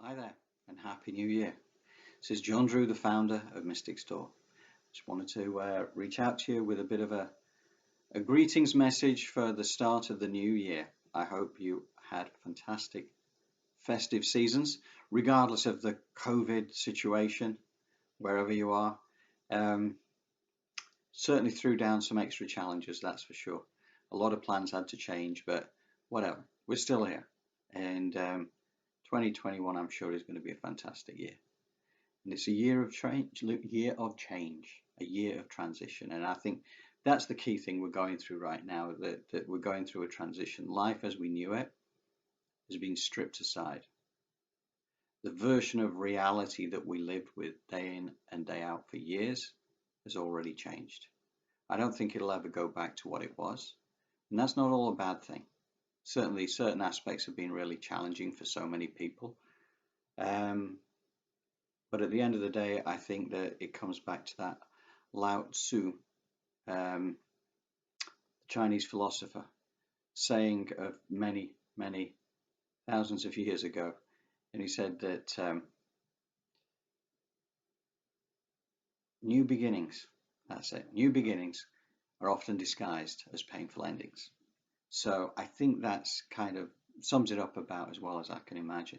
Hi there, and Happy New Year. This is John Drew, the founder of Mystic Store. Just wanted to reach out to you with a bit of a greetings message for the start of the new year. I hope you had fantastic festive seasons, regardless of the COVID situation, wherever you are. Um, Certainly threw down some extra challenges, that's for sure. A lot of plans had to change, but whatever, we're still here. And 2021, I'm sure, is going to be a fantastic year. And it's a year of change, a year of transition. And I think that's the key thing we're going through right now, that we're going through a transition. Life as we knew it has been stripped aside. The version of reality that we lived with day in and day out for years has already changed. I don't think it'll ever go back to what it was. And that's not all a bad thing. Certainly, certain aspects have been really challenging for so many people. But at the end of the day, I think that it comes back to that Lao Tzu, the Chinese philosopher, saying of many, many thousands of years ago. And he said that new beginnings, that's it, new beginnings are often disguised as painful endings. So I think that's kind of sums it up about as well as I can imagine.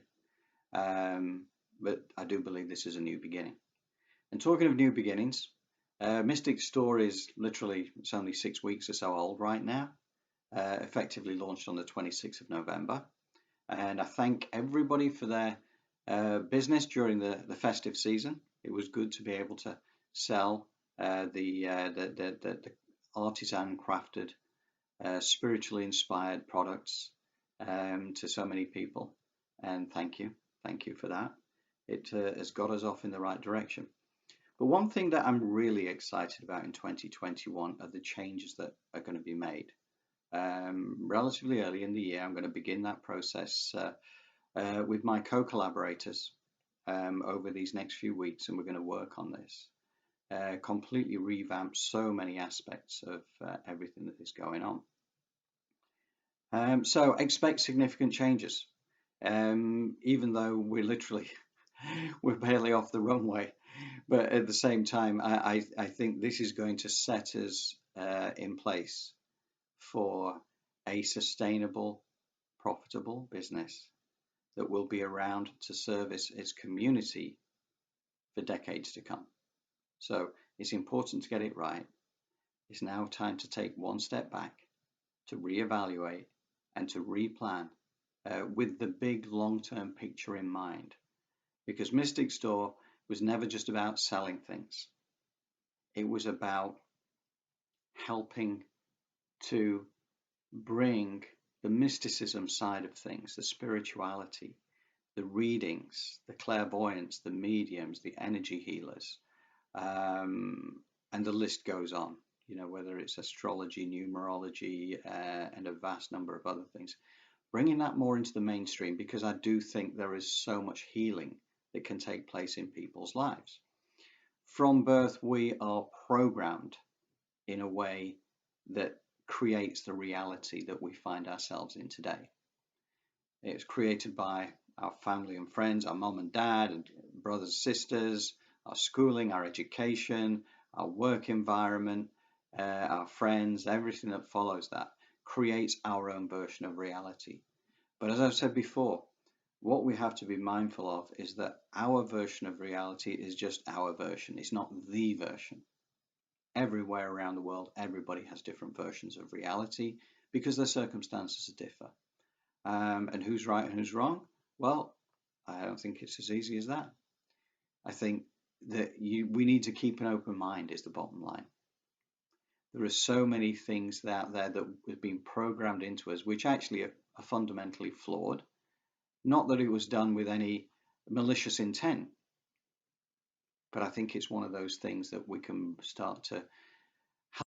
But I do believe this is a new beginning. And talking of new beginnings, Mystic Store is literally, it's only 6 weeks or so old right now, effectively launched on the 26th of November. And I thank everybody for their business during the festive season. It was good to be able to sell the artisan crafted, spiritually inspired products to so many people. And thank you for that. It has got us off in the right direction. But one thing that I'm really excited about in 2021 are the changes that are going to be made. Relatively early in the year, I'm going to begin that process with my co-collaborators over these next few weeks, and we're going to work on this. Completely revamp so many aspects of everything that is going on. So expect significant changes, even though we're barely off the runway. But at the same time, I think this is going to set us in place for a sustainable, profitable business that will be around to service its community for decades to come. So it's important to get it right. It's now time to take one step back, to reevaluate and to replan with the big long-term picture in mind. Because Mystic Store was never just about selling things. It was about helping to bring the mysticism side of things, the spirituality, the readings, the clairvoyance, the mediums, the energy healers, and the list goes on. You know, whether it's astrology, numerology, and a vast number of other things. Bringing that more into the mainstream, because I do think there is so much healing that can take place in people's lives. From birth, we are programmed in a way that creates the reality that we find ourselves in today. It's created by our family and friends, our mom and dad, and brothers and sisters, our schooling, our education, our work environment, our friends, everything that follows that creates our own version of reality. But as I've said before, what we have to be mindful of is that our version of reality is just our version. It's not the version. Everywhere around the world, everybody has different versions of reality because their circumstances differ. And who's right and who's wrong? Well, I don't think it's as easy as that. I think that we need to keep an open mind is the bottom line. There are so many things out there that have been programmed into us, which actually are fundamentally flawed. Not that it was done with any malicious intent, but I think it's one of those things that we can start to help.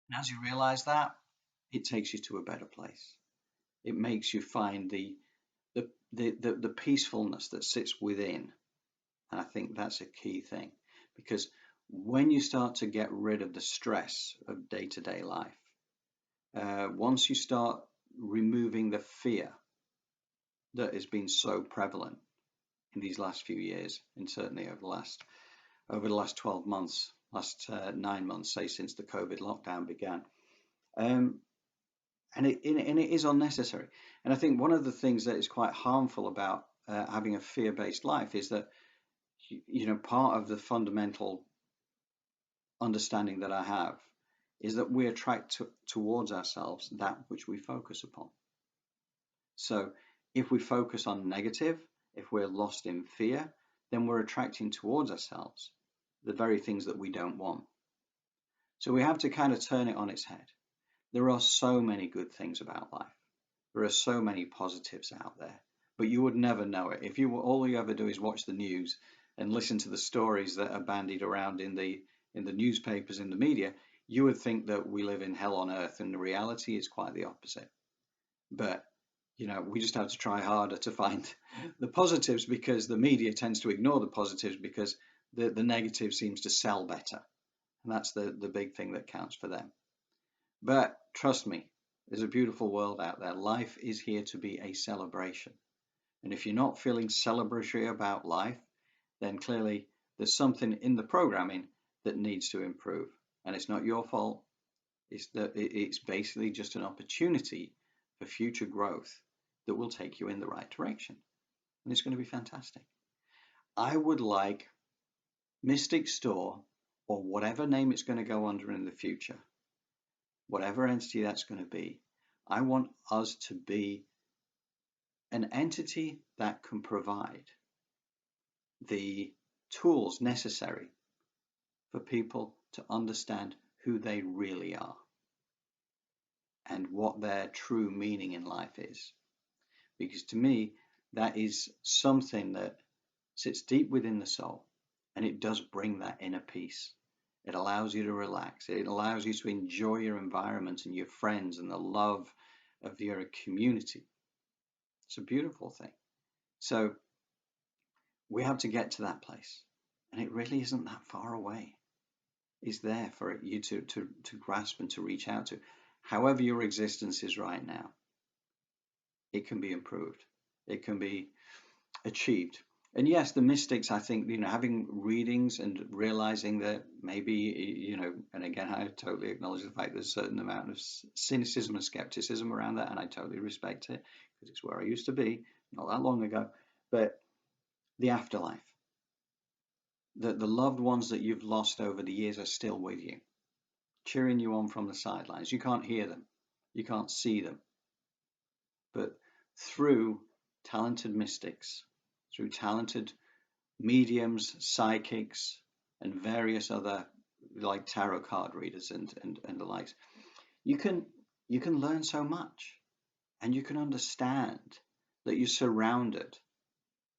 And as you realize that, it takes you to a better place. It makes you find the peacefulness that sits within. And I think that's a key thing, because when you start to get rid of the stress of day-to-day life, once you start removing the fear that has been so prevalent in these last few years, and certainly over the last 12 months, last 9 months, say, since the COVID lockdown began. Um, and it is unnecessary. And I think one of the things that is quite harmful about having a fear-based life is that, part of the fundamental understanding that I have is that we attract towards ourselves that which we focus upon. So if we focus on negative, if we're lost in fear, then we're attracting towards ourselves the very things that we don't want. So we have to kind of turn it on its head. There are so many good things about life. There are so many positives out there, but you would never know it. If all you ever do is watch the news and listen to the stories that are bandied around in the newspapers, in the media, you would think that we live in hell on earth, and the reality is quite the opposite. But we just have to try harder to find the positives, because the media tends to ignore the positives because the negative seems to sell better. And that's the big thing that counts for them. But trust me, there's a beautiful world out there. Life is here to be a celebration. And if you're not feeling celebratory about life, then clearly there's something in the programming that needs to improve. And it's not your fault. It's basically just an opportunity for future growth that will take you in the right direction. And it's going to be fantastic. I would like Mystic Store, or whatever name it's going to go under in the future, whatever entity that's going to be, I want us to be an entity that can provide the tools necessary for people to understand who they really are and what their true meaning in life is. Because to me, that is something that sits deep within the soul, and it does bring that inner peace. It allows you to relax. It allows you to enjoy your environment and your friends and the love of your community. It's a beautiful thing. So we have to get to that place, and it really isn't that far away. It's there for you to grasp and to reach out to. However your existence is right now, it can be improved. It can be achieved. And yes, the mystics, I think, having readings and realizing that maybe, and again, I totally acknowledge the fact there's a certain amount of cynicism and skepticism around that, and I totally respect it, because it's where I used to be not that long ago. But the afterlife, the loved ones that you've lost over the years are still with you, cheering you on from the sidelines. You can't hear them, you can't see them, but through talented mystics, through talented mediums, psychics, and various other, like tarot card readers and the likes, you can learn so much, and you can understand that you're surrounded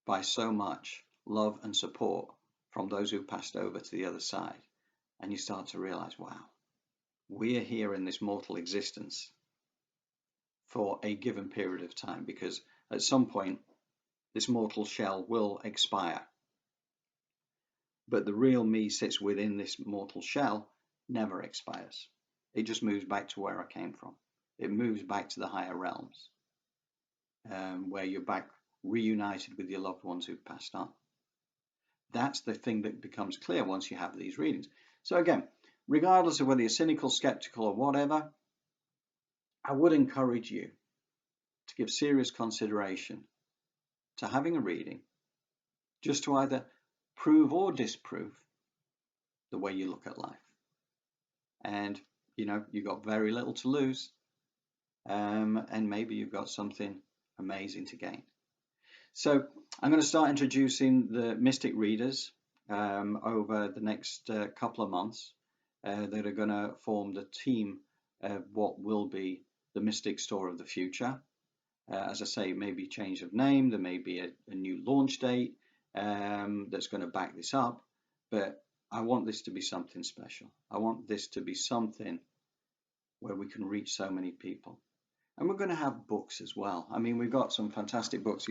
by so much love and support from those who've passed over to the other side. And you start to realize, wow, we are here in this mortal existence for a given period of time, because at some point this mortal shell will expire. But the real me sits within this mortal shell, never expires. It just moves back to where I came from. It moves back to the higher realms, where you're back reunited with your loved ones who've passed on. That's the thing that becomes clear once you have these readings. So again, regardless of whether you're cynical, skeptical, or whatever, I would encourage you to give serious consideration to having a reading, just to either prove or disprove the way you look at life. And you've got very little to lose, and maybe you've got something amazing to gain. So I'm going to start introducing the mystic readers over the next couple of months that are going to form the team of what will be the Mystic Store of the future. As I say, maybe change of name, there may be a new launch date that's going to back this up, but I want this to be something special. I want this to be something where we can reach so many people. And we're going to have books as well. I mean, we've got some fantastic books.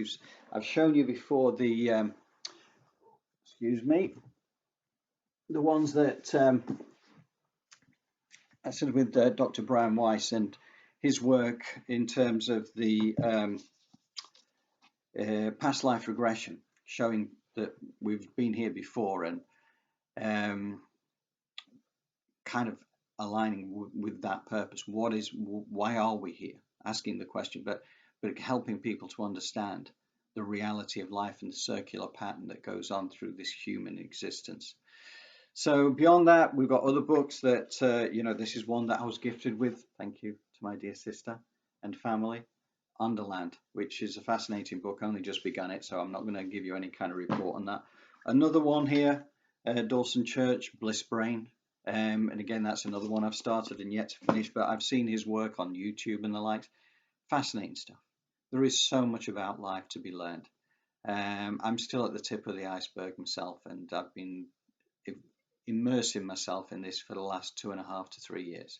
I've shown you before the, excuse me, the ones that I said with Dr. Brian Weiss and his work in terms of the past life regression, showing that we've been here before, and um, kind of aligning with that purpose. Why are we here? Asking the question, but helping people to understand the reality of life and the circular pattern that goes on through this human existence. So beyond that, we've got other books that, this is one that I was gifted with. Thank you to my dear sister and family. Underland, which is a fascinating book. I only just begun it, so I'm not going to give you any kind of report on that. Another one here, Dawson Church, Bliss Brain. And again, that's another one I've started and yet to finish, but I've seen his work on YouTube and the likes. Fascinating stuff. There is so much about life to be learned. I'm still at the tip of the iceberg myself, and I've been immersing myself in this for the last 2.5 to 3 years.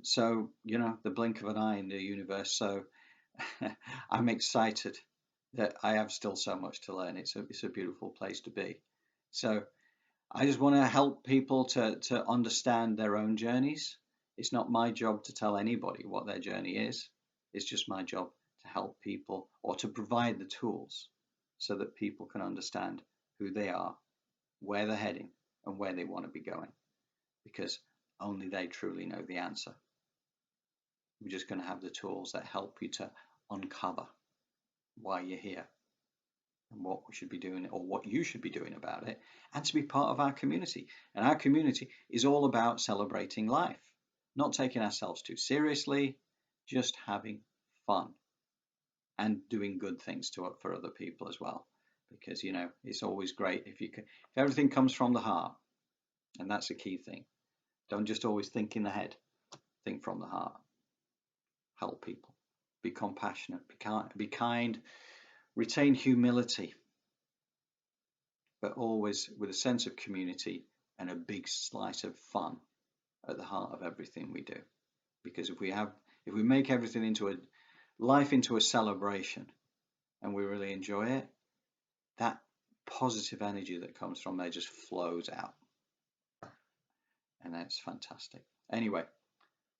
So, the blink of an eye in the universe. So I'm excited that I have still so much to learn. It's a beautiful place to be. So I just want to help people to understand their own journeys. It's not my job to tell anybody what their journey is. It's just my job to help people, or to provide the tools so that people can understand who they are, where they're heading, and where they want to be going. Because only they truly know the answer. We're just going to have the tools that help you to uncover why you're here and what we should be doing, or what you should be doing about it, and to be part of our community. And our community is all about celebrating life, not taking ourselves too seriously, just having fun and doing good things for other people as well. Because, it's always great if everything comes from the heart, and that's a key thing. Don't just always think in the head, think from the heart. Help people, be compassionate, be kind, retain humility, but always with a sense of community and a big slice of fun at the heart of everything we do. Because if we make everything into a celebration, and we really enjoy it, that positive energy that comes from there just flows out, and that's fantastic. Anyway,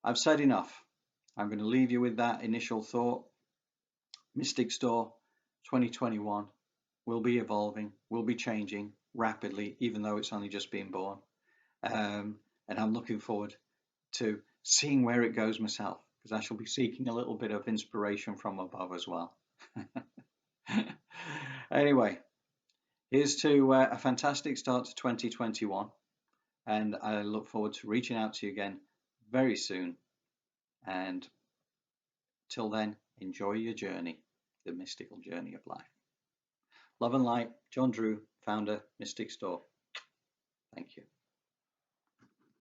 I've said enough. I'm going to leave you with that initial thought. Mystic Store 2021 will be evolving, will be changing rapidly, even though it's only just been born. And I'm looking forward to seeing where it goes myself, because I shall be seeking a little bit of inspiration from above as well. Anyway, here's to a fantastic start to 2021, and I look forward to reaching out to you again very soon. And till then, enjoy your journey, the mystical journey of life. Love and light, John Drew, founder, Mystic Store. Thank you.